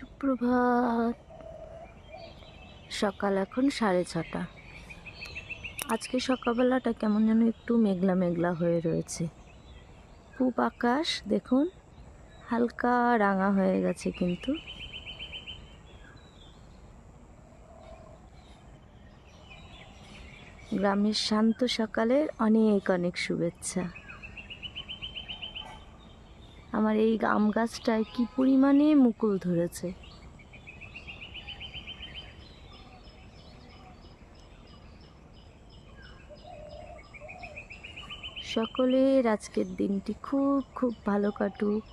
সুপ্রভাত। সকাল এখন 6:30। আজকে সকালবেলাটা কেমন যেন একটু মেঘলা মেঘলা হয়ে রয়েছে। পূব আকাশ দেখুন হালকা রাঙা হয়ে গেছে, কিন্তু গ্রামের শান্ত সকালের অনেক অনেক শুভেচ্ছা। আমার এই আম গাছটায় কি পরিমাণে মুকুল ধরেছে। সকলের আজকের দিনটি খুব খুব ভালো কাটুক।